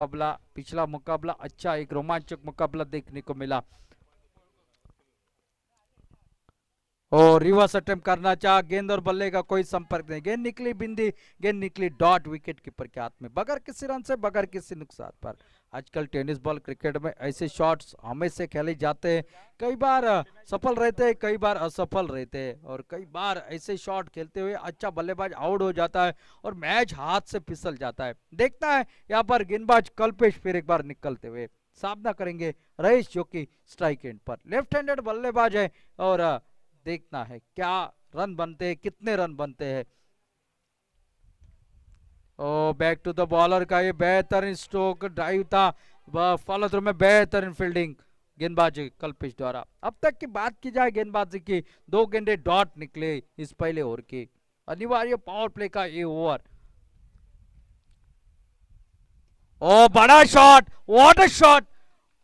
मुकाबला, पिछला मुकाबला अच्छा एक रोमांचक मुकाबला देखने को मिला। और रिवर्स अटेम्प्ट करना चाहा, गेंद और बल्ले का कोई संपर्क नहीं, गेंद निकली बिंदी, गेंद निकली डॉट विकेट कीपर के हाथ में, बगैर किसी रन से, बगैर किसी नुकसान पर। आजकल टेनिस बॉल क्रिकेट में ऐसे शॉट्स हमेशा खेले जाते हैं, कई बार सफल रहते हैं, कई बार असफल रहते हैं, और कई बार ऐसे शॉट खेलते हुए अच्छा बल्लेबाज आउट हो जाता है और मैच हाथ से फिसल जाता है। देखता है यहाँ पर गेंदबाज कल्पेश फिर एक बार निकलते हुए सामना करेंगे रईस, जो कि स्ट्राइक एंड पर लेफ्ट हैंडेड बल्लेबाज है, और देखना है क्या रन बनते हैं, कितने रन बनते हैं। ओ बैक टू द बॉलर का ये बेहतरीन स्ट्रोक ड्राइव था, फॉलो थ्रू में बेहतरीन फील्डिंग गेंदबाजी कल्पेश द्वारा। अब तक की बात की जाए गेंदबाजी की, दो गेंदे डॉट निकले इस पहले ओवर की, अनिवार्य पावर प्ले का ये ओवर। ओ बड़ा शॉट, व्हाट अ शॉट,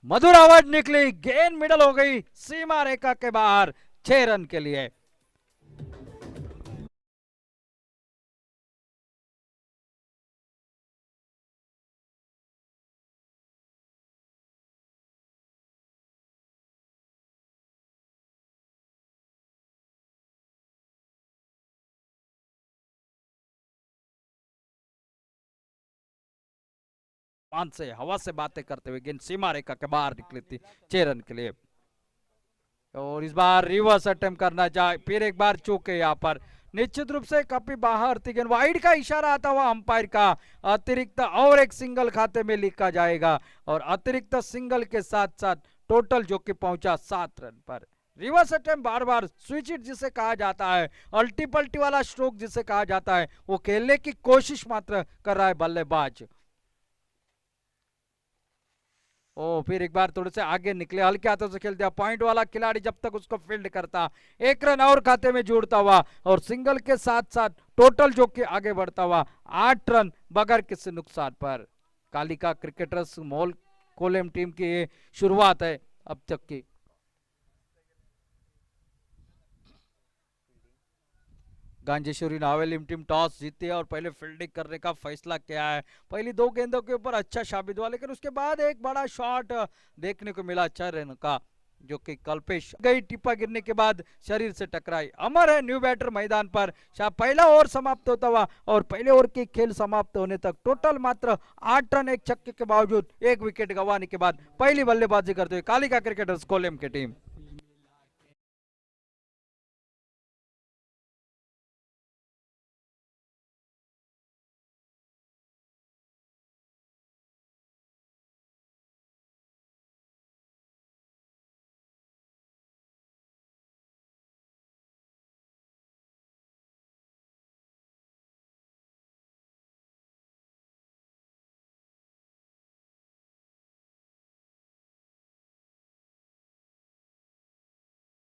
मधुर आवाज निकली, गेंद मिडल हो गई सीमा रेखा के बाहर, 6 रन के लिए। मान से हवा से बातें करते हुए गेंद सीमा रेखा के बाहर निकली थी, 6 रन के लिए। और इस बार रिवर्स अटेम्प्ट करना चाहे, फिर एक बार चूके यहाँ पर, निश्चित रूप से काफी बाहर थी गेंद, वाइड का इशारा आता हुआ अंपायर का, अतिरिक्त और एक सिंगल खाते में लिखा जाएगा, और अतिरिक्त सिंगल के साथ साथ टोटल जो कि पहुंचा 7 रन पर। Reverse attempt bar bar switch it जिसे कहा जाता है, अल्टी पल्टी वाला स्ट्रोक जिसे कहा जाता है, वो खेलने की कोशिश मात्र कर रहा है बल्लेबाज। ओ फिर एक बार थोड़े से आगे निकले, हल्के हाथों से खेल दिया, पॉइंट वाला खिलाड़ी जब तक उसको फील्ड करता, 1 रन और खाते में जोड़ता हुआ, और सिंगल के साथ साथ टोटल जो कि आगे बढ़ता हुआ 8 रन बगैर किसी नुकसान पर। कालिका क्रिकेटर्स मॉल कोलेम टीम की ये शुरुआत है अब तक की। गांजेश्वरी नावेलिम टीम टॉस जीती है और पहले फील्डिंग करने का फैसला किया है, पहली दो गेंदों के ऊपर अच्छा साबित हुआ, लेकिन उसके बाद एक बड़ा शॉट देखने को मिला 6 रन का, जो कि कल्पेश गई टिप्पा गिरने के बाद शरीर से टकराई। अमर है न्यू बैटर मैदान पर, शायद पहला ओवर समाप्त होता हुआ, और पहले ओवर की खेल समाप्त होने तक टोटल मात्र 8 रन एक छक्के के बावजूद एक विकेट गंवाने के बाद पहली बल्लेबाजी करते हुए कालिका क्रिकेटर्स कोलेम की टीम।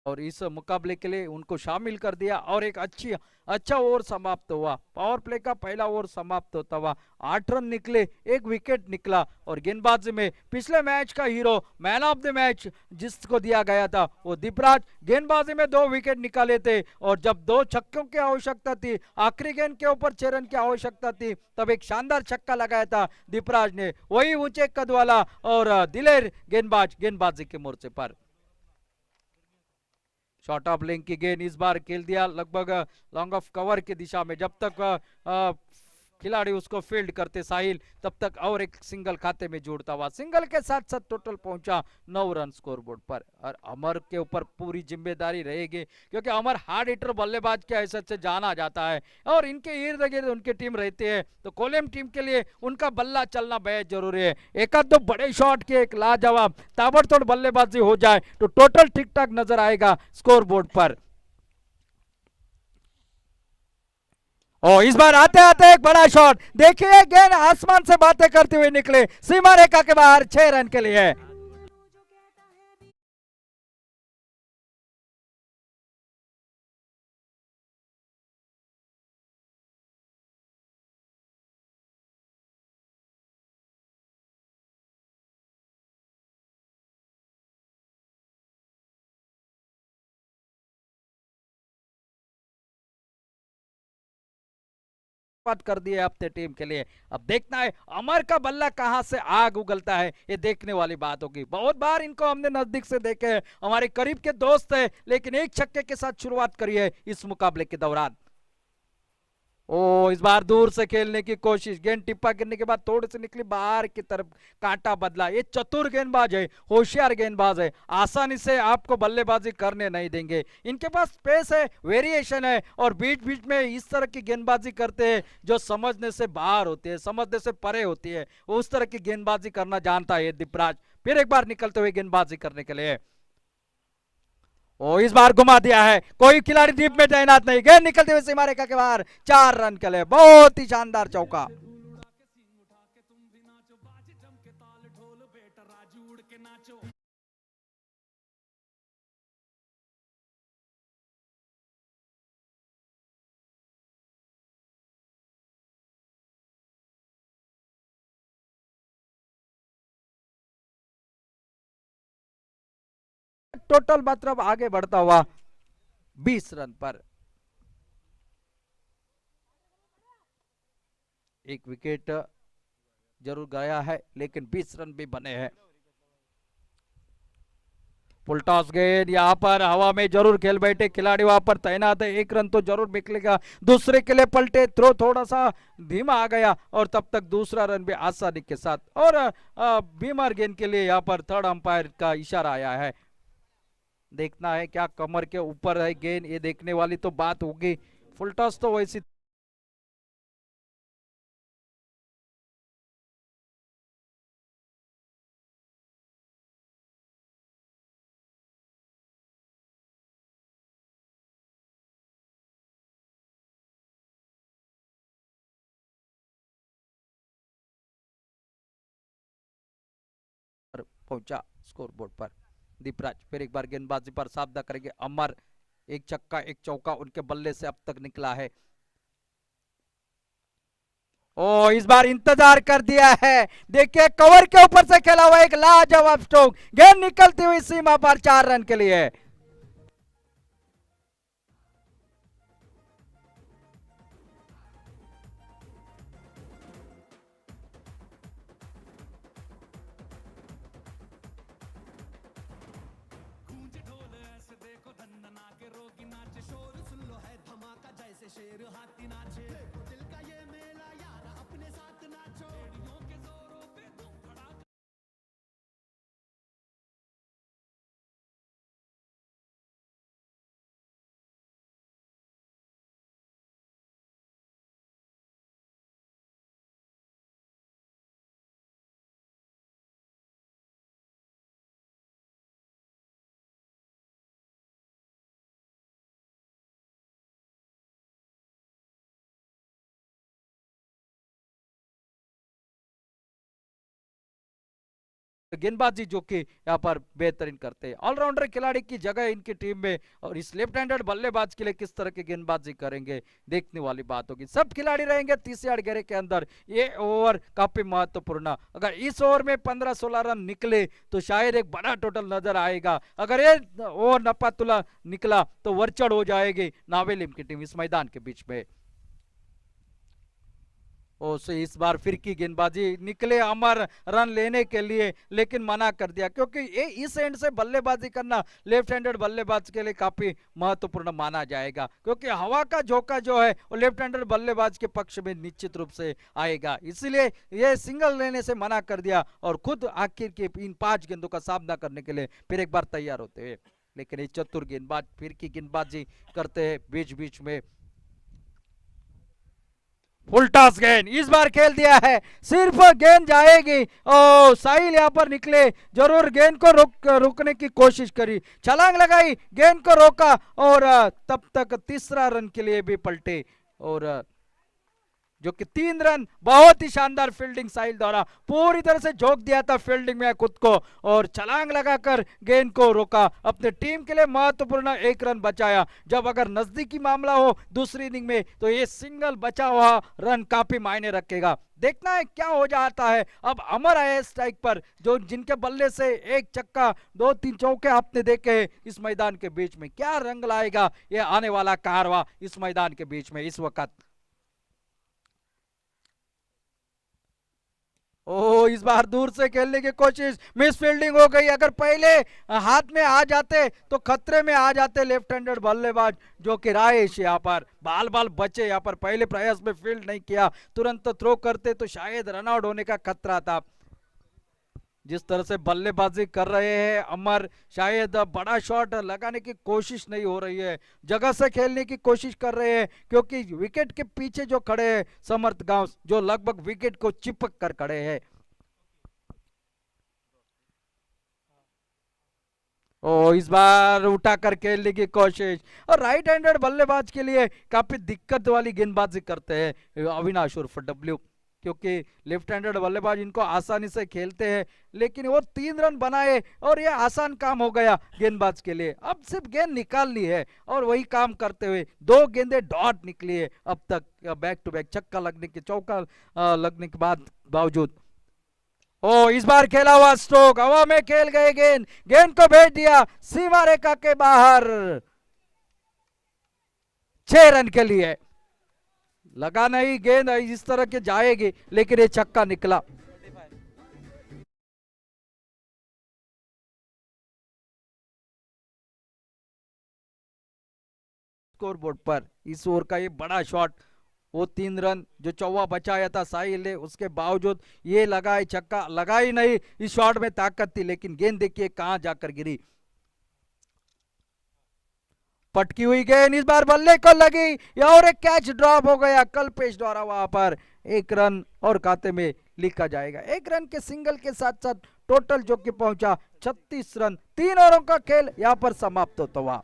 और इस मुकाबले के लिए उनको शामिल कर दिया, और एक अच्छा ओवर समाप्त हुआ, पावर प्ले का पहला ओवर समाप्त होता हुआ 8 रन निकले, एक विकेट निकला, और गेंदबाजी में पिछले मैच का hero, man of the match जिसको दिया गया था वो दीपराज, गेंदबाजी में 2 विकेट निकाले थे, और जब 2 छक्कों की आवश्यकता थी, आखिरी गेंद के ऊपर 6 रन की आवश्यकता थी, तब एक शानदार छक्का लगाया था दीपराज ने, वही ऊंचे कद वाला और दिलेर गेंदबाज गेंदबाजी के मोर्चे पर। शॉर्ट ऑफ लेंथ की गेंद इस बार खेल दिया लगभग लॉन्ग ऑफ कवर की दिशा में, जब तक खिलाड़ी उसको फील्ड करते साहिल, तब तक और एक सिंगल खाते में जोड़ता हुआ, सिंगल के साथ साथ टोटल पहुंचा 9 रन स्कोरबोर्ड पर। और अमर के ऊपर पूरी जिम्मेदारी रहेगी, क्योंकि अमर हार्ड हिटर बल्लेबाज के हैसियत से जाना जाता है, और इनके इर्द गिर्द उनकी टीम रहती है, तो कोलेम टीम के लिए उनका बल्ला चलना बेहद जरूरी है। एक आध दो बड़े शॉट के एक लाजवाब ताबड़तोड़ बल्लेबाजी हो जाए तो टोटल ठीक ठाक नजर आएगा स्कोरबोर्ड पर। और इस बार आते आते एक बड़ा शॉट, देखिए गेंद आसमान से बातें करते हुए निकले, सीमा रेखा के बाहर, 6 रन के लिए। बात कर दी है अपने टीम के लिए। अब देखना है अमर का बल्ला कहां से आग उगलता है, ये देखने वाली बात होगी। बहुत बार इनको हमने नजदीक से देखे हैं, हमारे करीब के दोस्त है, लेकिन एक छक्के के साथ शुरुआत करी है इस मुकाबले के दौरान। ओ इस बार दूर से खेलने की कोशिश, गेंद टिप्पा गिरने के बाद थोड़ी सी निकली बाहर की तरफ, कांटा बदला। ये चतुर गेंदबाज है, होशियार गेंदबाज है, आसानी से आपको बल्लेबाजी करने नहीं देंगे। इनके पास स्पेस है, वेरिएशन है, और बीच बीच में इस तरह की गेंदबाजी करते हैं जो समझने से बाहर होती है, समझने से परे होती है। उस तरह की गेंदबाजी करना जानता है दीपराज। फिर एक बार निकलते हुए गेंदबाजी करने के लिए, ओ इस बार घुमा दिया है, कोई खिलाड़ी डीप में तैनात नहीं। गेंद निकलते हुए सीमा रेखा के बाहर, 4 रन के लिए, बहुत ही शानदार चौका। टोटल मतलब आगे बढ़ता हुआ 20 रन पर। एक विकेट जरूर गया है, लेकिन 20 रन भी बने हैं। फुल टॉस गेंद यहाँ पर हवा में जरूर खेल बैठे खिलाड़ी, वहां पर तैनात है। एक रन तो जरूर निकलेगा, दूसरे के लिए पलटे, थ्रो थोड़ा सा धीमा आ गया, और तब तक दूसरा रन भी आसानी के साथ। और बीमार गेंद के लिए यहाँ पर थर्ड अंपायर का इशारा आया है। देखना है क्या कमर के ऊपर है गेंद, ये देखने वाली तो बात होगी। फुल टॉस तो वैसी पहुंचा स्कोर बोर्ड पर। दीपराज फिर एक बार गेंदबाजी पर सामना करेंगे अमर। एक छक्का एक चौका उनके बल्ले से अब तक निकला है। ओ इस बार इंतजार कर दिया है, देखिए कवर के ऊपर से खेला हुआ एक लाजवाब स्ट्रोक, गेंद निकलती हुई सीमा पर 4 रन के लिए। गेंदबाजी जो कि यहाँ पर बेहतरीन करते हैं, ऑलराउंडर खिलाड़ी की जगह इनकी टीम में, और इस लेफ्ट हैंडेड बल्लेबाज के लिए किस तरह की गेंदबाजी करेंगे देखने वाली बात होगी। सब खिलाड़ी रहेंगे 30 यार्ड घेरे के अंदर। ये ओवर काफी महत्वपूर्ण, अगर इस ओवर में 15-16 रन निकले तो शायद एक बड़ा टोटल नजर आएगा। अगर ये ओवर नपातुला निकला तो वरचढ़ हो जाएगी नावेलिम की टीम इस मैदान के बीच में। इस बार फिर की गेंदबाजी, निकले अमर रन लेने के लिए, लेकिन मना कर दिया, क्योंकि ये इस एंड से बल्लेबाजी करना लेफ्ट हैंडेड बल्लेबाज के लिए काफी महत्वपूर्ण माना जाएगा, क्योंकि हवा का झोंका जो है वो लेफ्ट हैंडेड बल्लेबाज के पक्ष में निश्चित रूप से आएगा, इसलिए ये सिंगल लेने से मना कर दिया, और खुद आखिर के इन 5 गेंदों का सामना करने के लिए फिर एक बार तैयार होते हैं। लेकिन ये चतुर गेंदबाज फिर की गेंदबाजी करते हैं बीच बीच में। फुल टॉस गेंद इस बार खेल दिया है, सिर्फ गेंद जाएगी। ओ साहिल यहां पर निकले, जरूर गेंद को रोकने की कोशिश करी, छलांग लगाई, गेंद को रोका, और तब तक तीसरा रन के लिए भी पलटे, और जो कि 3 रन। बहुत ही शानदार फील्डिंग साहिल द्वारा, पूरी तरह से झोंक दिया था फील्डिंग में खुद को, और छलांग लगाकर गेंद को रोका, अपने टीम के लिए महत्वपूर्ण 1 रन बचाया। जब अगर नजदीकी मामला हो दूसरी इनिंग में तो ये सिंगल बचा हुआ रन काफी मायने रखेगा। देखना है क्या हो जाता है। अब अमर आए स्ट्राइक पर, जो जिनके बल्ले से 1 छक्का 2-3 चौके आपने देखे इस मैदान के बीच में, क्या रंग लाएगा ये आने वाला कारवा इस मैदान के बीच में इस वक्त। ओ इस बार दूर से खेलने की कोशिश, मिस फील्डिंग हो गई। अगर पहले हाथ में आ जाते तो खतरे में आ जाते लेफ्ट हैंडेड बल्लेबाज जो कि रायेश। यहाँ पर बाल बाल बचे, यहाँ पर पहले प्रयास में फील्ड नहीं किया, तुरंत थ्रो करते तो शायद रन आउट होने का खतरा था। जिस तरह से बल्लेबाजी कर रहे हैं अमर, शायद बड़ा शॉट लगाने की कोशिश नहीं हो रही है, जगह से खेलने की कोशिश कर रहे हैं, क्योंकि विकेट के पीछे जो खड़े हैं समर्थ गांव, जो लगभग विकेट को चिपक कर खड़े हैं। ओ इस बार उठाकर खेलने की कोशिश, और राइट हैंडेड बल्लेबाज के लिए काफी दिक्कत वाली गेंदबाजी करते हैं अविनाश उर्फ डब्ल्यू, क्योंकि लेफ्ट हैंडेड बल्लेबाज इनको आसानी से खेलते हैं। लेकिन वो 3 रन बनाए और ये आसान काम हो गया गेंदबाज के लिए। अब सिर्फ गेंद निकालनी है और वही काम करते हुए 2 गेंदें डॉट निकली है अब तक, बैक टू बैक छक्का लगने के, चौका लगने के बाद बावजूद। ओ इस बार खेला हुआ स्ट्रोक, हवा में खेल गए गेंद, गेंद को भेज दिया सीमा रेखा के बाहर, 6 रन के लिए। लगा नहीं गेंद इस तरह के जाएगी, लेकिन ये छक्का निकला। स्कोर बोर्ड पर इस ओवर का ये बड़ा शॉट, वो 3 रन जो चौवा बचाया था साहिल ने, उसके बावजूद ये लगा छक्का, लगा ही नहीं। इस शॉट में ताकत थी, लेकिन गेंद देखिए कहां जाकर गिरी। पटकी हुई गेंद इस बार बल्ले को लगी और एक कैच ड्रॉप हो गया कल्पेश द्वारा। वहां पर 1 रन और खाते में लिखा जाएगा। 1 रन के सिंगल के साथ साथ टोटल जो कि पहुंचा 36 रन। 3 ओवरों का खेल यहां पर समाप्त होता हुआ।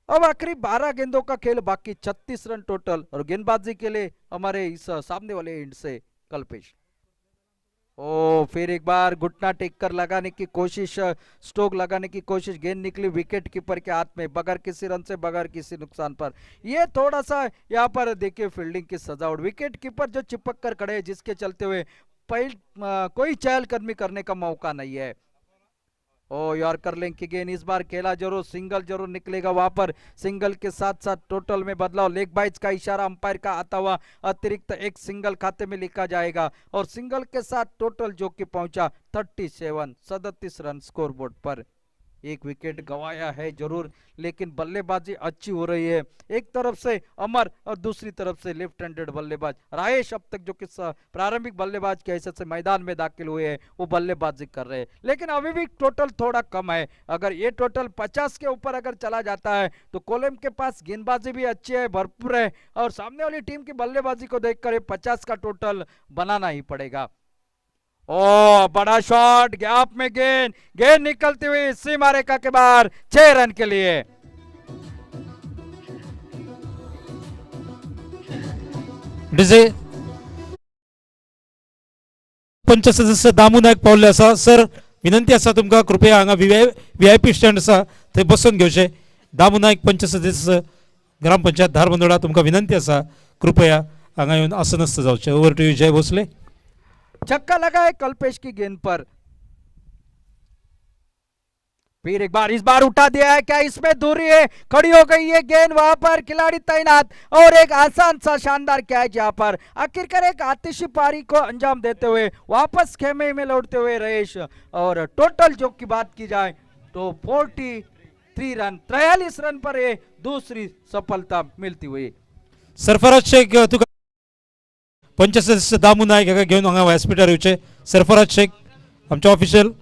अब आखिरी 12 गेंदों का खेल बाकी, 36 रन टोटल। और गेंदबाजी के लिए हमारे इस सामने वाले एंड से कल्पेश। ओ फिर एक बार घुटना टेक कर लगाने की कोशिश, स्ट्रोक लगाने की कोशिश, गेंद निकली विकेट कीपर के हाथ में, बगैर किसी रन से, बगैर किसी नुकसान पर। ये थोड़ा सा यहाँ पर देखिए फील्डिंग की सजावट, विकेट कीपर जो चिपक कर खड़े हैं, जिसके चलते हुए कोई चहलकदमी करने का मौका नहीं है। ओ यॉर्कर लेंथ की गेंद इस बार खेला जरूर, सिंगल जरूर निकलेगा वहां पर। सिंगल के साथ साथ टोटल में बदलाव, लेग बाइट्स का इशारा अंपायर का आता हुआ अतिरिक्त एक सिंगल खाते में लिखा जाएगा। और सिंगल के साथ टोटल जो कि पहुंचा 37, 37 रन स्कोर बोर्ड पर। एक विकेट गंवाया है जरूर, लेकिन बल्लेबाजी अच्छी हो रही है। एक तरफ से अमर और दूसरी तरफ से लेफ्ट हैंडेड बल्लेबाज रायेश, अब तक जो कि प्रारंभिक बल्लेबाज के हैसियत से मैदान में दाखिल हुए हैं, वो बल्लेबाजी कर रहे हैं। लेकिन अभी भी टोटल थोड़ा कम है। अगर ये टोटल 50 के ऊपर अगर चला जाता है तो कोलम के पास गेंदबाजी भी अच्छी है, भरपूर है, और सामने वाली टीम की बल्लेबाजी को देखकर 50 का टोटल बनाना ही पड़ेगा। ओ बड़ा शॉट, गैप में गेंद, गेंद निकलती हुई सीमा रेखा के बाहर, 6 रन के लिए। डीजे पंच सदस्य दामू नायक पावले असा सर, विनंती असा तुमका कृपया हांगा VIP स्टँड असा थंय बसून घेवचे। दामू नायक पंच सदस्य ग्रामपंचायत धारबंदोडा, तुमका विनंती असा कृपया हांगा येऊन आसनस्थ जावचे। ओव्हर टू यू जय भोसले। छक्का लगा है कल्पेश की गेंद पर। फिर एक बार, इस बार उठा दिया है, क्या इसमें दूरी है, खड़ी हो गई है गेंद, वहां पर खिलाड़ी तैनात, और एक आसान सा शानदार कैच यहाँ पर। आखिरकार एक आतिशी पारी को अंजाम देते हुए वापस खेमे में लौटते हुए रयेश। और टोटल जो की बात की जाए तो 43 रन, 43 रन पर ये दूसरी सफलता मिलती हुई। सरफराज शेख तुका पंच सदस्य दामू नायक हाका घेवन हांगा व्यासपीठार येवचे. सरफराज शेख आमचे ऑफिशियल.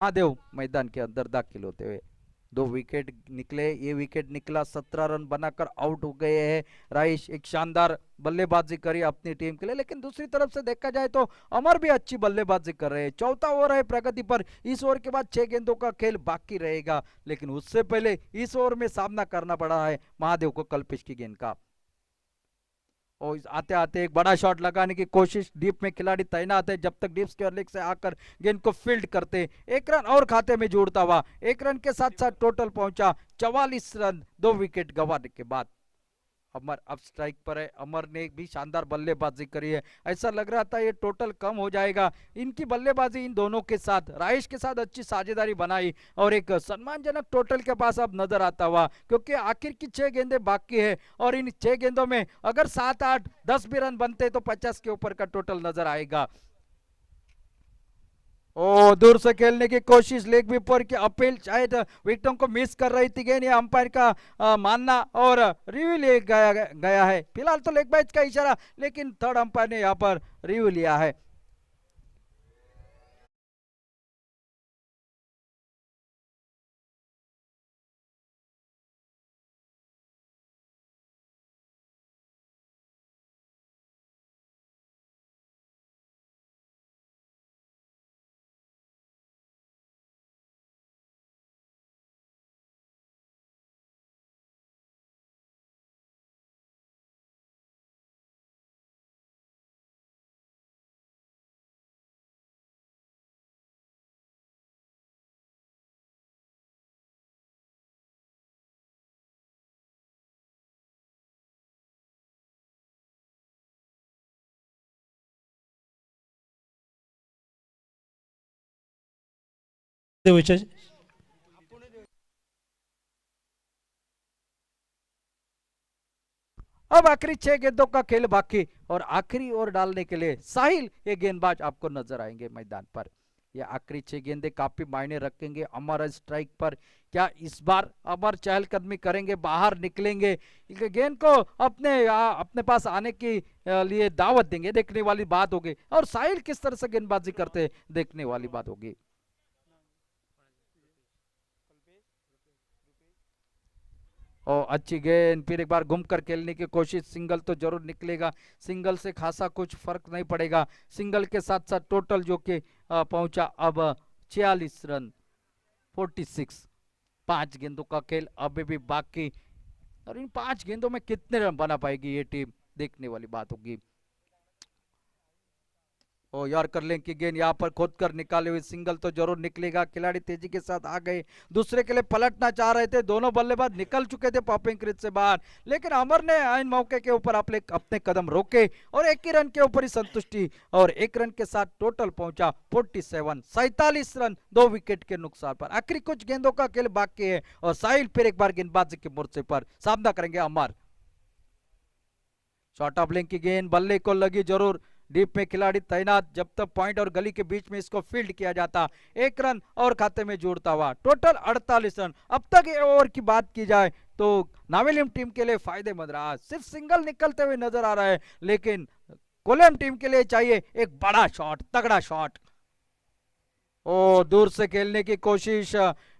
महादेव मैदान के अंदर दाखिल होते हुए 2 विकेट निकले, ये विकेट निकला, 17 रन बनाकर आउट हो गए हैं राइश। एक शानदार बल्लेबाजी करी अपनी टीम के लिए, लेकिन दूसरी तरफ से देखा जाए तो अमर भी अच्छी बल्लेबाजी कर रहे हैं। चौथा ओवर है प्रगति पर, इस ओवर के बाद 6 गेंदों का खेल बाकी रहेगा, लेकिन उससे पहले इस ओवर में सामना करना पड़ा है महादेव को कल्पिश की गेंद का। और आते आते एक बड़ा शॉट लगाने की कोशिश, डीप में खिलाड़ी तैनात है, जब तक डीप स्क्वायर लेग से आकर गेंद को फील्ड करते, 1 रन और खाते में जोड़ता हुआ, 1 रन के साथ साथ टोटल पहुंचा 44 रन 2 विकेट गंवाने के बाद। अमर अब स्ट्राइक पर है, अमर ने भी शानदार बल्लेबाजी करी है, ऐसा लग रहा था ये टोटल कम हो जाएगा। इनकी बल्लेबाजी इन दोनों के साथ, राइश के साथ अच्छी साझेदारी बनाई और एक सम्मानजनक टोटल के पास अब नजर आता हुआ, क्योंकि आखिर की 6 गेंदें बाकी है और इन 6 गेंदों में अगर 7, 8, 10 भी रन बनते तो 50 के ऊपर का टोटल नजर आएगा। ओ दूर से खेलने की कोशिश, लेग वीपर की अपील, शायद विकेटों को मिस कर रही थी गेंद, ये अंपायर का मानना और रिव्यू ले गया है। फिलहाल तो लेग बाइज का इशारा, लेकिन थर्ड अंपायर ने यहाँ पर रिव्यू लिया है। अब आखिरी 6 गेंदों का खेल बाकी और आखिरी ओवर डालने के लिए साहिल ये गेंदबाज आपको नजर आएंगे मैदान पर। ये आखिरी 6 गेंदें काफी मायने रखेंगे अमर स्ट्राइक पर। क्या इस बार अमर चहलकदमी करेंगे, बाहर निकलेंगे, गेंद को अपने पास आने के लिए दावत देंगे, देखने वाली बात होगी। और साहिल किस तरह से गेंदबाजी करते देखने वाली बात होगी। और अच्छी गेंद, फिर एक बार घूमकर खेलने की कोशिश, सिंगल तो जरूर निकलेगा, सिंगल से खासा कुछ फर्क नहीं पड़ेगा। सिंगल के साथ साथ टोटल जो कि पहुंचा अब 46 रन 46। 5 गेंदों का खेल अभी भी बाकी और इन 5 गेंदों में कितने रन बना पाएगी ये टीम, देखने वाली बात होगी। ओ यॉर्कर लेग की गेंद यहाँ पर खोद कर निकाले हुए, सिंगल तो जरूर निकलेगा, खिलाड़ी तेजी के साथ आ गए, दूसरे के लिए पलटना चाह रहे थे, दोनों बल्लेबाज निकल चुके थे पॉपिंग क्रीज से बाहर, लेकिन अमर ने इन मौके के ऊपर अपने कदम रोके और 1 ही रन के ऊपर ही संतुष्टि और 1 रन के साथ टोटल पहुंचा 47 2 विकेट के नुकसान पर। आखिरी कुछ गेंदों का खेल बाकी है और साहिल फिर एक बार गेंदबाजी के मोर्चे पर सामना करेंगे अमर। शॉर्ट ऑफ लेग की गेंद बल्ले को लगी जरूर, डीप में खिलाड़ी तैनात, जब तक पॉइंट और गली के बीच में इसको फील्ड किया जाता, 1 रन और खाते में जोड़ता हुआ टोटल 48 रन। अब तक ये ओवर की बात की जाए तो नावेलियम टीम के लिए फायदेमंद रहा, सिर्फ सिंगल निकलते हुए नजर आ रहा है, लेकिन कोलम टीम के लिए चाहिए एक बड़ा शॉट, तगड़ा शॉट। ओ दूर से खेलने की कोशिश,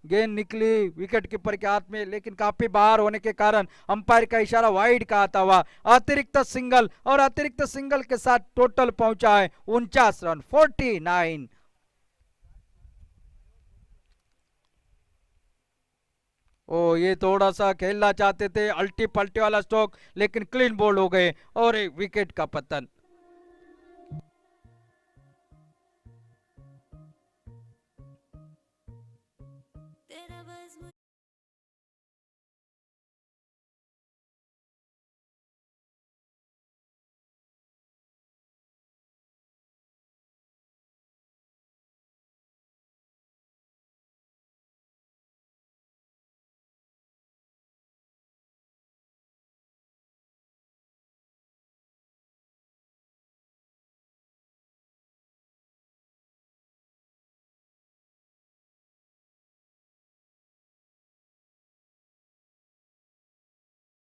गेंद निकली विकेट कीपर के हाथ में, लेकिन काफी बाहर होने के कारण अंपायर का इशारा वाइड का आता हुआ अतिरिक्त सिंगल और अतिरिक्त सिंगल के साथ टोटल पहुंचा है 49 रन 49। ओ ये थोड़ा सा खेलना चाहते थे अल्टी पल्टी वाला स्ट्रोक, लेकिन क्लीन बोल्ड हो गए और एक विकेट का पतन।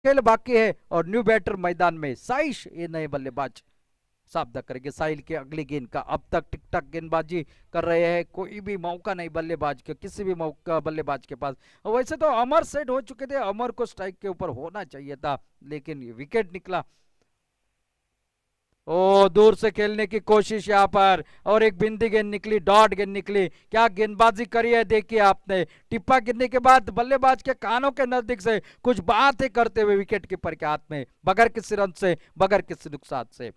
खेल बाकी है और न्यू बैटर मैदान में साइश, ये नए बल्लेबाज सामना करेंगे साहिल के अगली गेंद का। अब तक टिक टाक गेंदबाजी कर रहे हैं, कोई भी मौका नहीं बल्लेबाज के, किसी भी मौका बल्लेबाज के पास। वैसे तो अमर सेट हो चुके थे, अमर को स्ट्राइक के ऊपर होना चाहिए था, लेकिन विकेट निकला। ओ दूर से खेलने की कोशिश यहाँ पर, और एक बिंदी गेंद निकली, डॉट गेंद निकली। क्या गेंदबाजी करी है देखिए आपने। टिप्पा गिरने के बाद बल्लेबाज के कानों के नजदीक से कुछ बातें करते हुए विकेट कीपर के हाथ में, बगैर किसी रन से, बगैर किसी नुकसान से।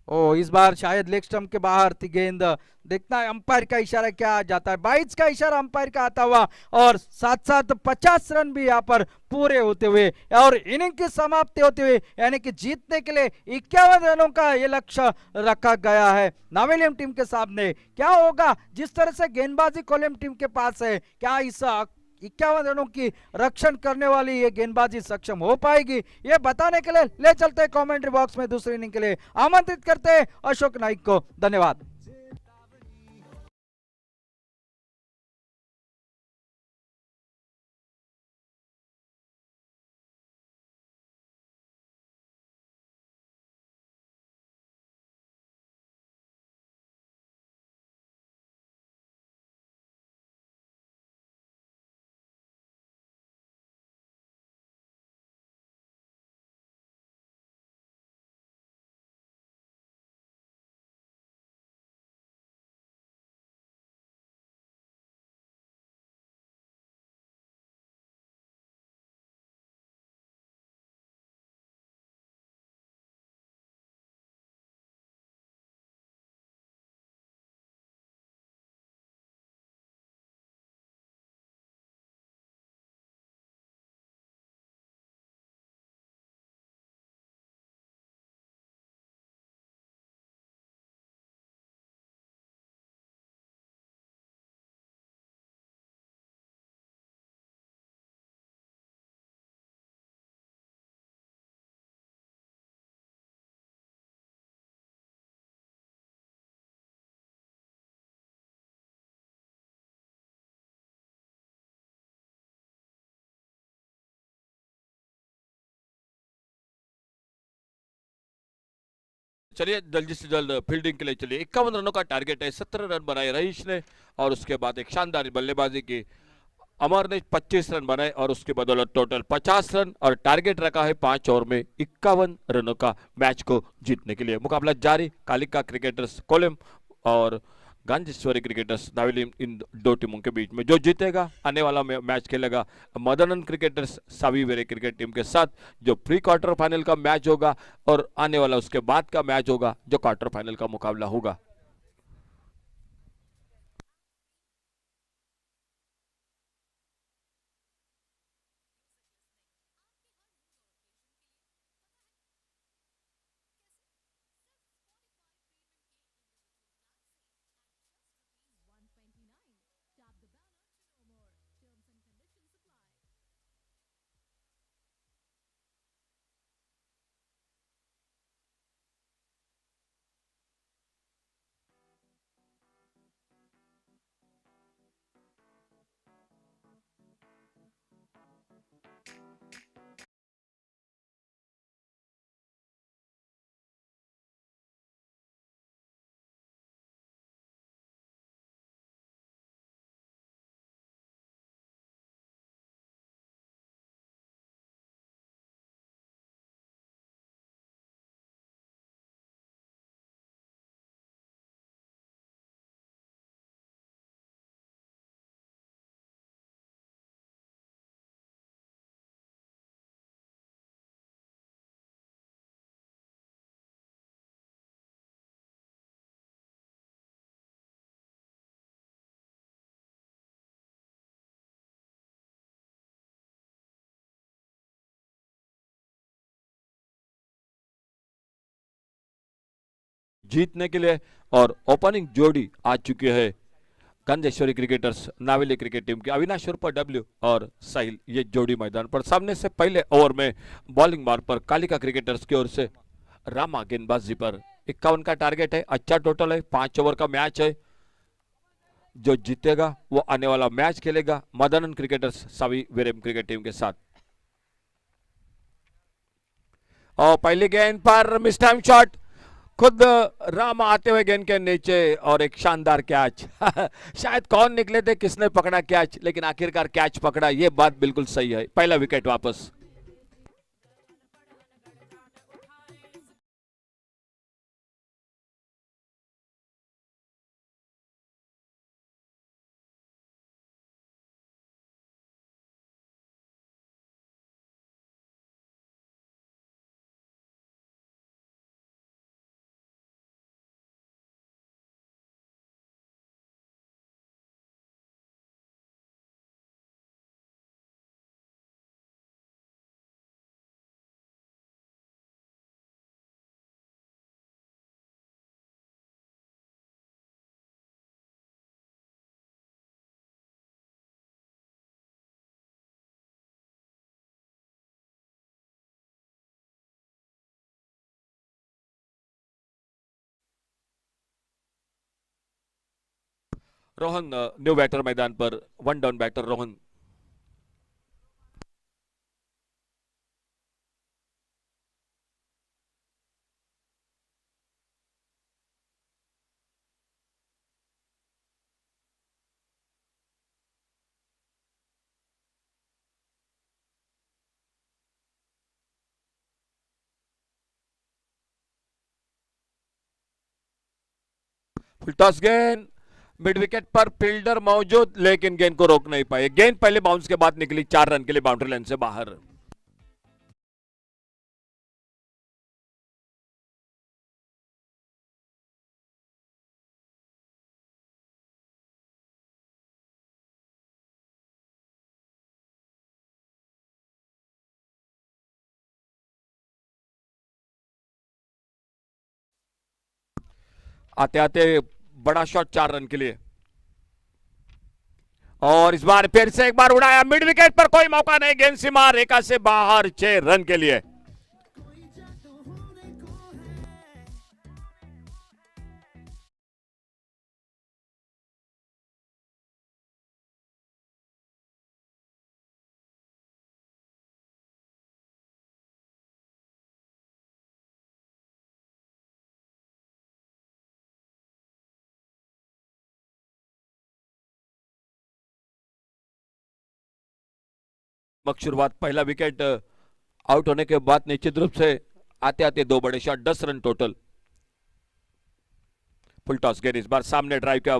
ओ इस बार शायद लेग स्टंप के बाहर थी गेंद। देखना है अंपायर का इशारा क्या आ जाता है। 22 का इशारा अंपायर का आता हुआ, और साथ साथ 50 रन भी यहाँ पर पूरे होते हुए और इनिंग की समाप्ति होते हुए, यानी कि जीतने के लिए 51 रनों का ये लक्ष्य रखा गया है नावेलियम टीम के सामने। क्या होगा, जिस तरह से गेंदबाजी कोलम टीम के पास है, क्या इस 51 रनों की रक्षण करने वाली ये गेंदबाजी सक्षम हो पाएगी, ये बताने के लिए ले चलते हैं कमेंट्री बॉक्स में। दूसरी इनिंग के लिए आमंत्रित करते हैं अशोक नाइक को। धन्यवाद। चलिए जल्दी से जल्द फील्डिंग के लिए चलिए। 51 रनों का टारगेट है, 17 रन बनाए रईस ने, और उसके बाद एक शानदार बल्लेबाजी की अमर ने 25 रन बनाए, और उसके बदौलत टोटल 50 रन, और टारगेट रखा है 5 ओवर में 51 रनों का मैच को जीतने के लिए। मुकाबला जारी, कालिका क्रिकेटर्स कोलम और गांजेश्वरी क्रिकेटर्स नावेलियम, इन दो टीमों के बीच में। जो जीतेगा आने वाला मैच खेलेगा मदनन क्रिकेटर्स सावीवेरे क्रिकेट टीम के साथ, जो प्री क्वार्टर फाइनल का मैच होगा, और आने वाला उसके बाद का मैच होगा जो क्वार्टर फाइनल का मुकाबला होगा। जीतने के लिए और ओपनिंग जोड़ी आ चुकी है गंजेश्वरी क्रिकेटर्स नावेली क्रिकेट टीम की। अविनाश उर्फ डब्ल्यू और साहिल, ये जोड़ी मैदान पर सामने से पहले ओवर में बॉलिंग मार पर कालिका क्रिकेटर्स की ओर से रामा गेंदबाजी पर 51 का टारगेट है। अच्छा टोटल है, 5 ओवर का मैच है। जो जीतेगा वो आने वाला मैच खेलेगा मदनन क्रिकेटर्स सावी वीरेम क्रिकेट टीम के साथ। और पहली गेंद पर मिस टाइम शॉट, खुद राम आते हुए गेंद के नीचे और एक शानदार कैच। शायद कौन निकले थे, किसने पकड़ा कैच, लेकिन आखिरकार कैच पकड़ा, ये बात बिल्कुल सही है। पहला विकेट वापस। रोहन न्यू बैटर मैदान पर, one down batter Rohan. Full toss गेंद, मिड विकेट पर फील्डर मौजूद लेकिन गेंद को रोक नहीं पाए। गेंद पहले बाउंस के बाद निकली 4 रन के लिए बाउंड्री लाइन से बाहर। आते आते बड़ा शॉट 4 रन के लिए, और इस बार फिर से एक बार उड़ाया मिड विकेट पर, कोई मौका नहीं, गेंद सीमा रेखा से बाहर 6 रन के लिए। शुरुआत, पहला विकेट आउट होने के बाद निश्चित रूप से आते आते 2 बड़े shot, 10 run total. Full toss गेंद इस बार सामने ड्राइव किया,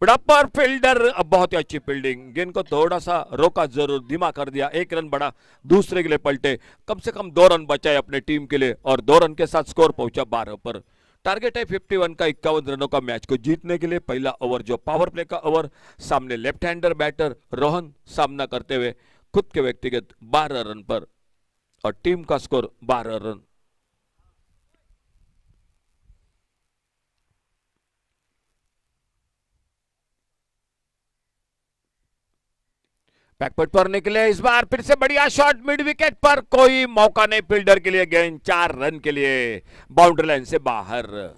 बड़ा पर फील्डर, अब बहुत ही अच्छी फील्डिंग, गेंद को थोड़ा सा रोका, जरूर धीमा कर दिया, 1 रन बढ़ा, दूसरे के लिए पलटे, कम से कम 2 रन बचाए अपने टीम के लिए, और 2 रन के साथ स्कोर पहुंचा 12 पर। टारगेट है 51 का, 51 रनों का मैच को जीतने के लिए। पहला ओवर जो पावर प्ले का ओवर, सामने लेफ्ट हैंडर बैटर रोहन सामना करते हुए खुद के व्यक्तिगत 12 रन पर, और टीम का स्कोर 12 रन। बैकफुट पर निकले, इस बार फिर से बढ़िया शॉट मिड विकेट पर, कोई मौका नहीं फील्डर के लिए, गेंद 4 रन के लिए बाउंड्री लाइन से बाहर।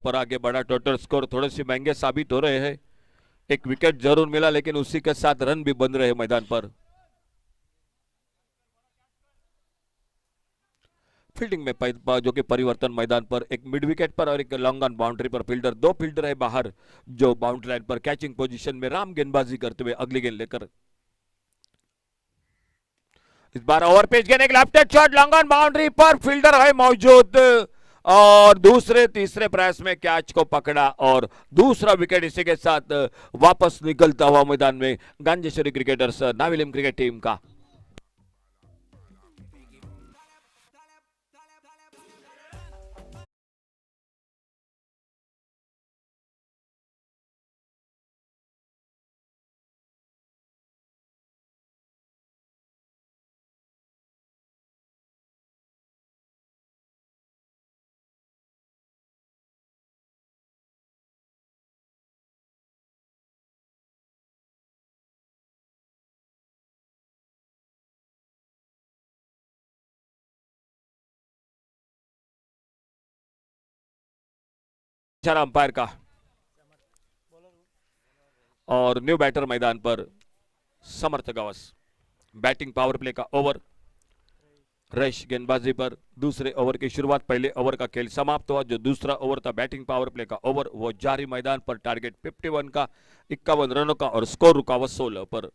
पर आगे बढ़ा, टोटल स्कोर थोड़े से महंगे साबित हो रहे हैं। एक विकेट जरूर मिला, लेकिन उसी के साथ रन भी बन रहे मैदान पर। फील्डिंग में जो कि परिवर्तन मैदान पर, एक मिड विकेट पर और एक लॉन्ग ऑन बाउंड्री पर फील्डर, 2 फील्डर है बाहर जो बाउंड्री लाइन पर कैचिंग पोजीशन में, राम गेंदबाजी करते हुए अगली गेंद लेकर। इस बार ओवर पेज गेंद, एक left shot long on boundary पर, फील्डर है मौजूद, और दूसरे तीसरे प्रयास में कैच को पकड़ा, और दूसरा विकेट इसी के साथ वापस निकलता हुआ मैदान में गांजेश्वरी क्रिकेटर्स नाविलिम क्रिकेट टीम का। इशारा अंपायर का। और न्यू बैटर मैदान पर समर्थ गावस। बैटिंग पावर प्ले का ओवर। रश गेंदबाजी पर दूसरे ओवर की शुरुआत। पहले ओवर का खेल समाप्त हुआ। जो दूसरा ओवर था बैटिंग पावर प्ले का ओवर वो जारी मैदान पर। टारगेट 51 का, 51 रनों का और स्कोर रुका हुआ 16 पर।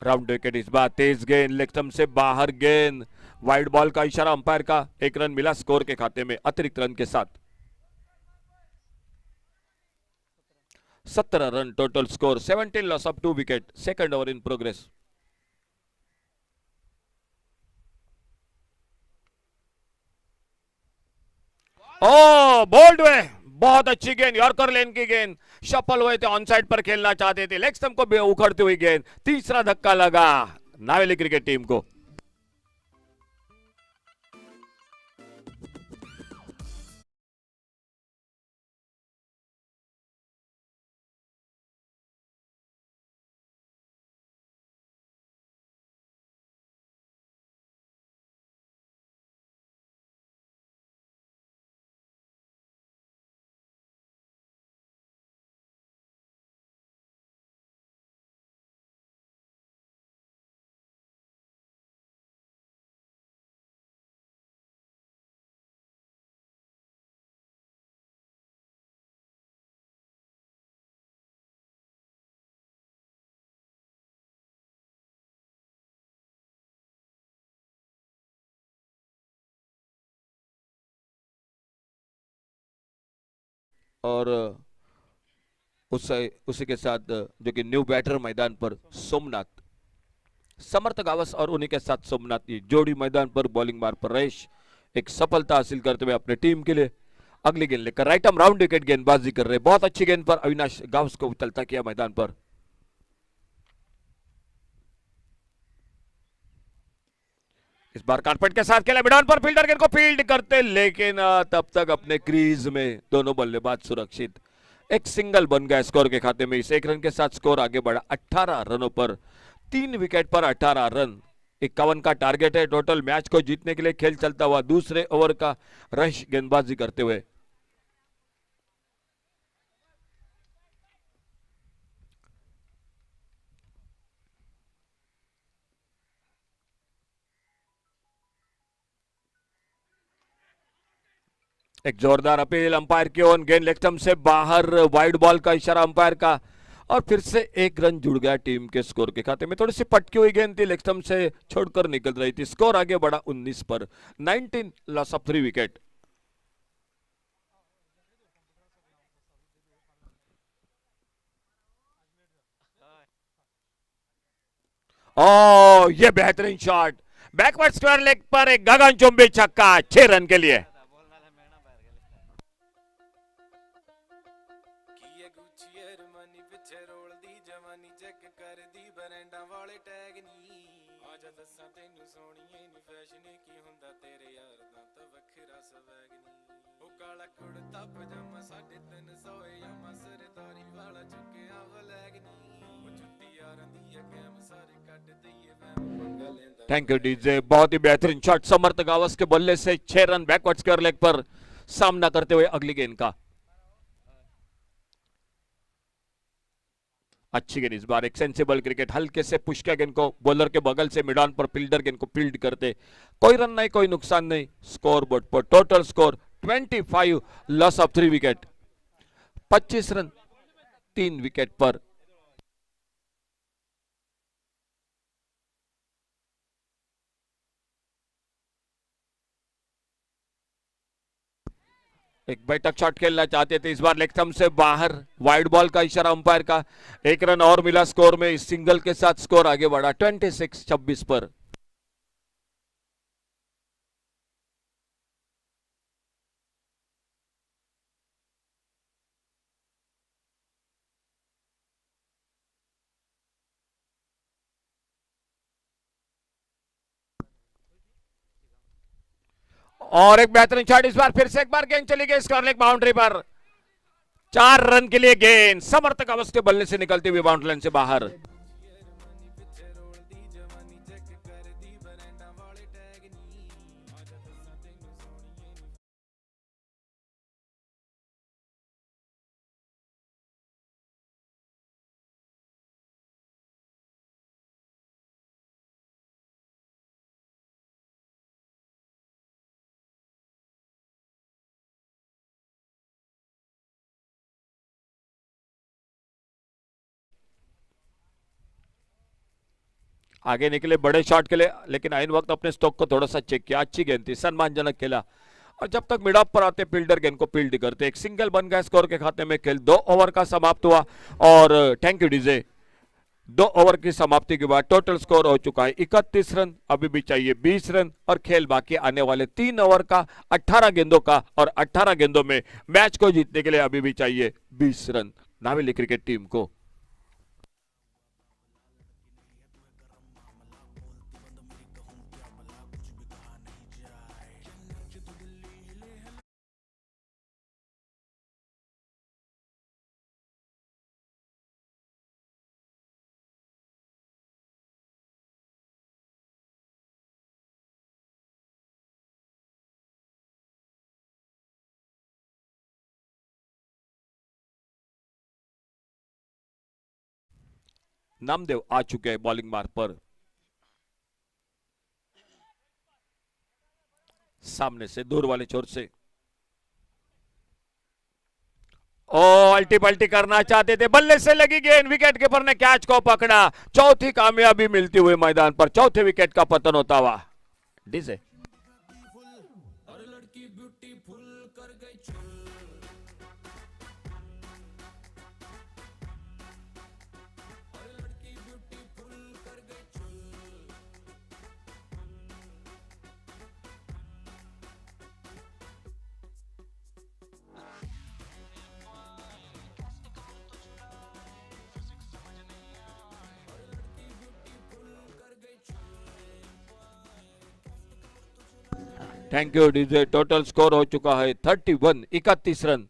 राउंड विकेट इस बार। तेज गेंद लेग स्टंप से बाहर, गेंद वाइड बॉल का इशारा अंपायर का। एक रन मिला स्कोर के खाते में अतिरिक्त रन के साथ। 17 run total score. 17 loss of 2 wicket. Second over in progress. Oh bowled हुए, बहुत अच्छी गेंद, यॉर्कर लेन की गेंद। सफल हुए थे, ऑन साइड पर खेलना चाहते थे, लेग स्टंप को उखड़ती हुई गेंद। तीसरा धक्का लगा नावेली क्रिकेट टीम को। और उसी के साथ जो कि न्यू बैटर मैदान पर सोमनाथ, समर्थ गावस और उन्हीं के साथ सोमनाथ की जोड़ी मैदान पर बॉलिंग मार पर रहे। एक सफलता हासिल करते हुए अपने टीम के लिए अगली गेंद लेकर राइट आर्म राउंड विकेट गेंदबाजी कर रहे। बहुत अच्छी गेंद पर अविनाश गावस को उछलता किया मैदान पर। इस बार कारपेट के साथ खेला मैदान पर, फील्डर गेंद को फील्ड करते, लेकिन तब तक अपने क्रीज में दोनों बल्लेबाज सुरक्षित। एक सिंगल बन गया स्कोर के खाते में। इस एक रन के साथ स्कोर आगे बढ़ा 18 रनों पर। 3 विकेट पर 18 रन। 51 का टारगेट है टोटल। मैच को जीतने के लिए खेल चलता हुआ दूसरे ओवर का रश गेंदबाजी करते हुए। एक जोरदार अपील अंपायर की ओर, गेंद लेग स्टंप से बाहर, वाइड बॉल का इशारा अंपायर का। और फिर से एक रन जुड़ गया टीम के स्कोर के खाते में। थोड़ी सी पटकी हुई गेंद थी, लेग स्टंप से छोड़कर निकल रही थी। स्कोर आगे बढ़ा 19 पर। 19 लॉस ऑफ 3 विकेट। ओ ये बेहतरीन शॉट, बैकवर्ड स्क्वायर लेग पर एक गगनचुंबी छक्का 6 रन के लिए। Thank you DJ. बहुत ही बेहतरीन शॉट समर्थ गावस के बल्ले से 6 रन बैकवर्ड स्क्वायर लेग पर सामना करते हुए अगली गेंद का। अच्छी गेंद इस बार। एक सेंसिबल क्रिकेट, हल्के से पुश किया गेंद को बॉलर के बगल से मिड ऑन पर, फील्डर गेंद को फील्ड करते। कोई रन नहीं, कोई नुकसान नहीं। स्कोर बोर्ड पर total score 25 loss of 3 wicket. 25 run 3 wicket पर। एक बैठक शॉट खेलना चाहते थे, इस बार लेग स्टंप से बाहर, वाइड बॉल का इशारा अंपायर का। एक रन और मिला स्कोर में। इस सिंगल के साथ स्कोर आगे बढ़ा 26-26 पर। और एक बेहतरीन शॉट इस बार। फिर से एक बार गेंद चली गई स्क्वायर लेग बाउंड्री पर। 4 रन के लिए गेंद समर्थक अवस्थ के बल्ले से निकलती हुई बाउंड्री लाइन से बाहर। आगे निकले बड़े शॉट के लिए, लेकिन आइन वक्त अपने स्टॉक को थोड़ा सा चेक किया। अच्छी गेंद थी, सम्मानजनक खेला। और जब तक मिड ऑफ पर आते फील्डर गेंद को फील्ड करते। एक सिंगल बन गया स्कोर के खाते में। खेल 2 ओवर का समाप्त हुआ और थैंक यू डीजे। 2 ओवर की समाप्ति के बाद टोटल स्कोर हो चुका है 31 रन। अभी भी चाहिए 20 रन और खेल बाकी आने वाले 3 ओवर का 18 गेंदों का, और 18 गेंदों में मैच को जीतने के लिए अभी भी चाहिए 20 रन नावेली क्रिकेट टीम को। नामदेव आ चुके हैं बॉलिंग मार्क पर। सामने से दूर वाले छोर से ओ अल्टी पल्टी करना चाहते थे, बल्ले से लगी गेंद, विकेट कीपर ने कैच को पकड़ा। चौथी कामयाबी मिलती हुई मैदान पर, चौथे विकेट का पतन होता हुआ। DJ thank you DJ. Total score हो चुका है 31, 31 रन।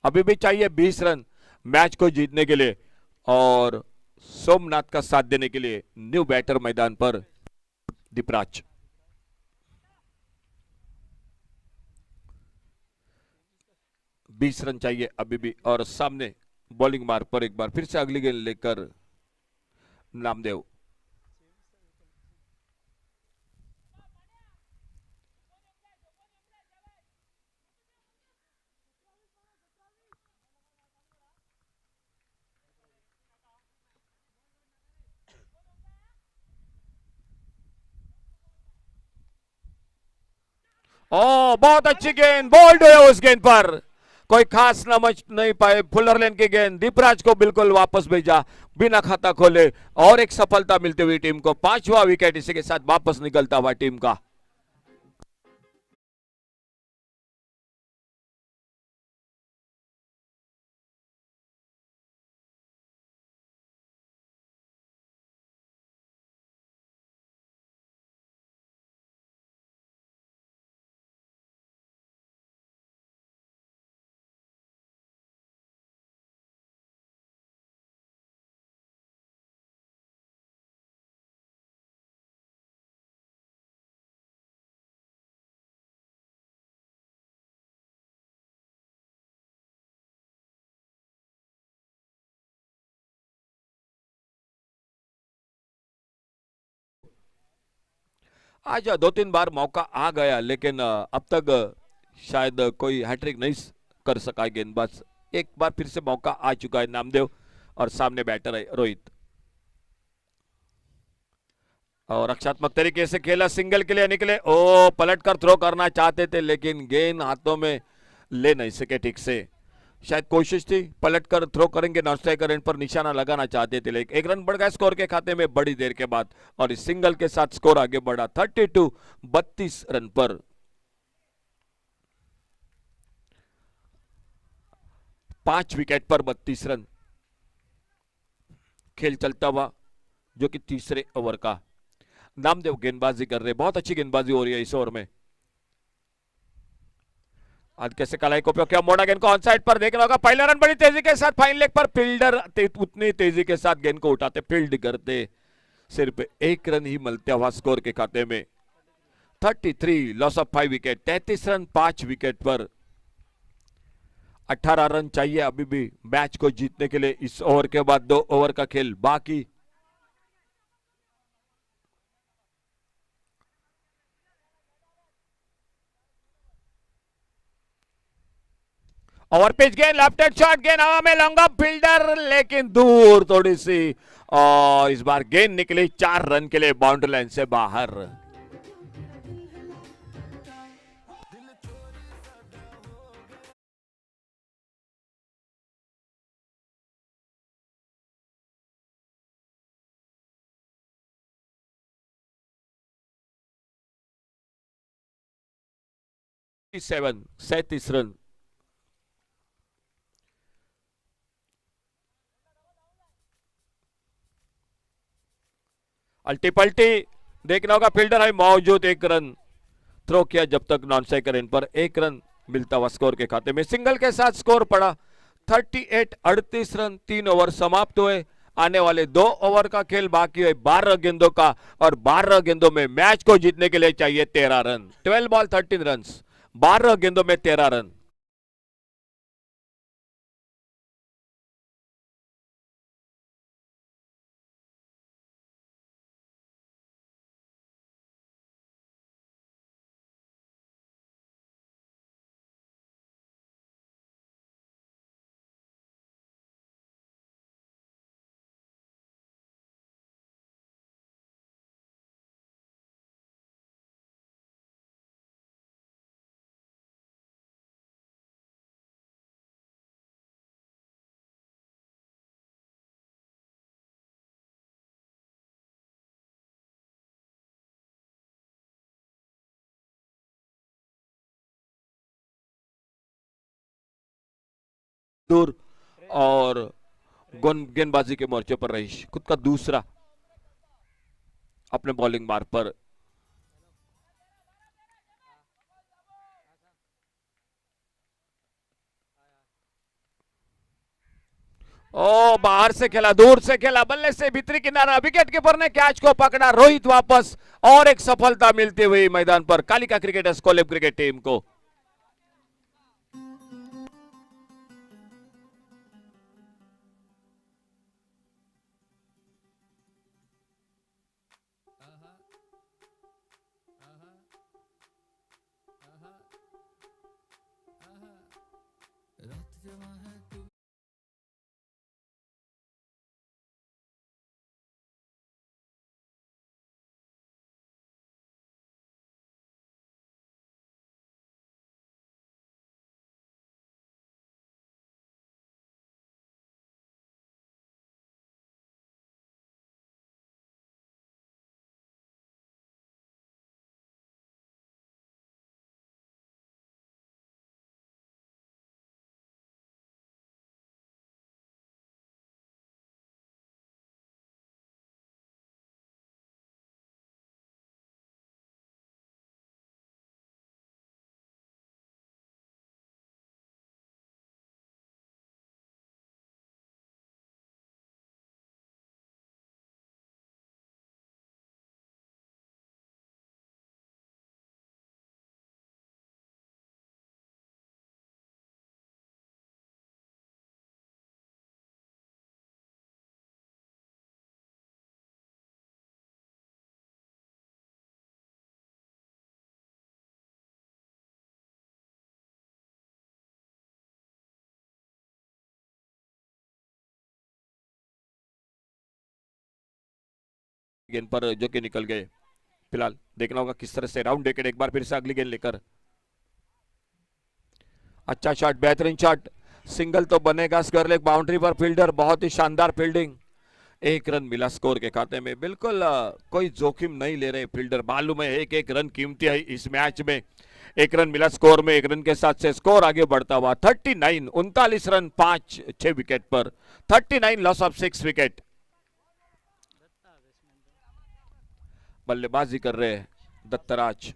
अभी भी चाहिए 20 रन मैच को जीतने के लिए और सोमनाथ का साथ देने के लिए न्यू बैटर मैदान पर दीपराज। बीस रन चाहिए अभी भी, और सामने बॉलिंग मार्क पर एक बार फिर से अगली गेंद लेकर नामदेव। ओ बहुत अच्छी गेंद, बोल्ड हुए उस गेंद पर, कोई खास समझ नहीं पाए। फुलर लेन की गेंद दीपराज को बिल्कुल वापस भेजा बिना खाता खोले, और एक सफलता मिलती हुई टीम को। 5वां विकेट इसी के साथ वापस निकलता हुआ टीम का। आज 2-3 बार मौका आ गया, लेकिन अब तक शायद कोई हैट्रिक नहीं कर सका गेंदबाज। एक बार फिर से मौका आ चुका है नामदेव, और सामने बैटर है रोहित। और रक्षात्मक तरीके से खेला, सिंगल के लिए निकले। ओ पलट कर थ्रो करना चाहते थे, लेकिन गेंद हाथों में ले नहीं सके ठीक से। शायद कोशिश थी पलट कर थ्रो करेंगे, नॉन स्ट्राइकर एंड पर निशाना लगाना चाहते थे, लेकिन 1 रन बढ़ गया स्कोर के खाते में बड़ी देर के बाद, और इस सिंगल के साथ स्कोर आगे बढ़ा 32, 32 रन पर। पांच विकेट पर 32 रन। खेल चलता हुआ जो कि तीसरे ओवर का। नामदेव गेंदबाजी कर रहे, बहुत अच्छी गेंदबाजी हो रही है इस ओवर में। आज कैसे कलाई को उपयोग किया, मोड़ा गेंद को ऑन साइड पर देखना होगा। पहला रन बड़ी तेजी के साथ फाइन लेग पर, फील्डर उतनी तेजी के साथ गेंद को उठाते फील्ड करते, सिर्फ एक रन ही मिलते हुआ स्कोर के खाते में। 33 loss of 5 wicket, 33 run 5 wicket पर। 18 रन चाहिए अभी भी मैच को जीतने के लिए। इस ओवर के बाद 2 ओवर का खेल बाकी। ओवर पिच गेंद, लेफ्ट हैंड शॉट, गेंद हवा में, लॉन्ग ऑफ, फील्डर लेकिन दूर थोड़ी सी, और इस बार गेंद निकली 4 रन के लिए बाउंड्री लाइन से बाहर। Seven 37 run. अल्टी पल्टी देखना होगा, फील्डर है मौजूद, 1 रन थ्रो किया जब तक नॉन स्ट्राइकर इन पर 1 रन मिलता हुआ स्कोर के खाते में। सिंगल के साथ स्कोर पड़ा 38, 38 रन। 3 ओवर समाप्त हुए, आने वाले 2 ओवर का खेल बाकी है 12 गेंदों का, और 12 गेंदों में मैच को जीतने के लिए चाहिए 13 रन। 12 बॉल 13 रन, 12 गेंदों में 13 रन। दूर और गेंदबाजी के मोर्चे पर रहीश, खुद का दूसरा अपने बॉलिंग मार्ग पर। ओ बाहर से खेला, दूर से खेला, बल्ले से भीतरी किनारा, विकेट कीपर ने कैच को पकड़ा, रोहित वापस, और एक सफलता मिलती हुई मैदान पर कालिका क्रिकेटर्स कोलेब क्रिकेट टीम को। गेंद पर जो कि निकल गए। फिलहाल देखना होगा किस तरह से राउंड विकेट, एक बार फिर से अगली गेंद लेकर। अच्छा शॉट, बेहतरीन शॉट, सिंगल तो बनेगा, स्क्वायर लेग बाउंड्री पर, फील्डर बहुत ही शानदार फील्डिंग। 1 रन मिला स्कोर के खाते में। बिल्कुल कोई जोखिम नहीं ले रहे फील्डर, मालूम है 1-1 रन कीमती है इस मैच में। 1 रन मिला स्कोर में, 1 रन के साथ से स्कोर आगे बढ़ता हुआ 39, 39 रन 5-6 विकेट पर, 39 लॉस ऑफ 6 विकेट। बल्लेबाजी कर रहे हैं दत्तराज।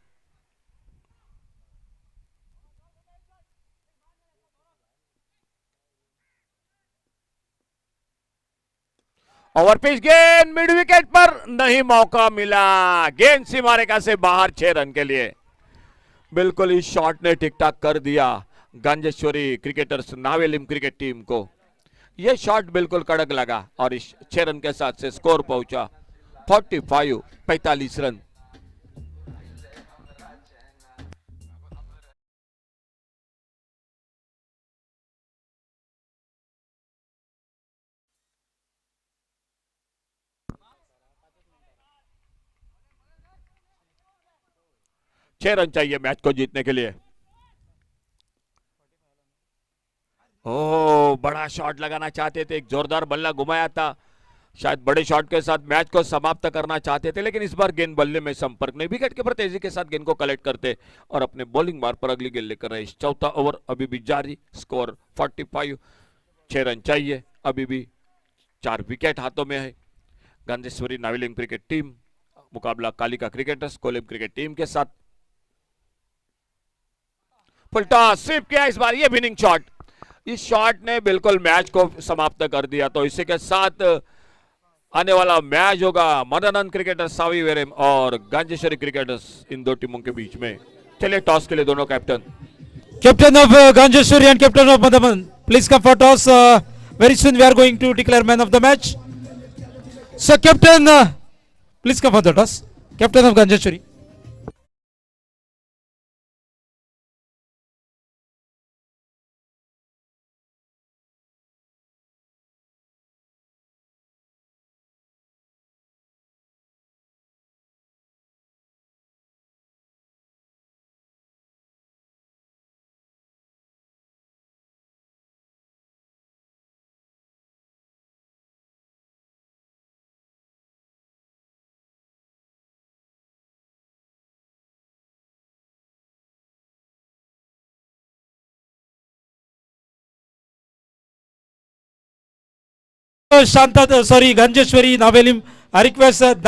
ओवर पिच गेंद मिड विकेट पर नहीं मौका मिला, गेंद सीमा रेखा से बाहर 6 रन के लिए। बिल्कुल इस शॉट ने ठीक ठाक कर दिया गांजेश्वरी क्रिकेटर्स नावेलिम क्रिकेट टीम को। यह शॉट बिल्कुल कड़क लगा और इस 6 रन के साथ से स्कोर पहुंचा 45 रन। छह रन चाहिए मैच को जीतने के लिए। ओह, बड़ा शॉट लगाना चाहते थे, एक जोरदार बल्ला घुमाया था, शायद बड़े शॉट के साथ मैच को समाप्त करना चाहते थे, लेकिन इस बार गेंद बल्ले में संपर्क नहीं। विकेट के ऊपर तेजी के साथ गेंद को कलेक्ट करते और अपने बॉलिंग मार पर अगली गेंद लेकर रहे। चौथा ओवर अभी भी जारी, स्कोर 45, 6 रन चाहिए, अभी भी 4 विकेट हाथों में है। गांजेश्वरी नावेलिम क्रिकेट टीम मुकाबला कालिका क्रिकेटर्स कोलेम क्रिकेट टीम के साथ। फुल टॉस स्वीप किया इस बार, ये विनिंग शॉट, इस शॉट ने बिल्कुल मैच को समाप्त कर दिया। तो इसी के साथ आने वाला मैच होगा मदनन क्रिकेटर्स सावी वेरेम और गांजेश्वरी क्रिकेटर्स, इन दो टीमों के बीच में। चलिए टॉस के लिए दोनों captain. Captain of Ganjeshwari and captain of Madaman, please come for toss. Very soon we are going to declare man of the match. So captain, please come for the toss. Captain of Ganjeshwari. Shanta, sorry, Ganjeshwari, Navelim, I request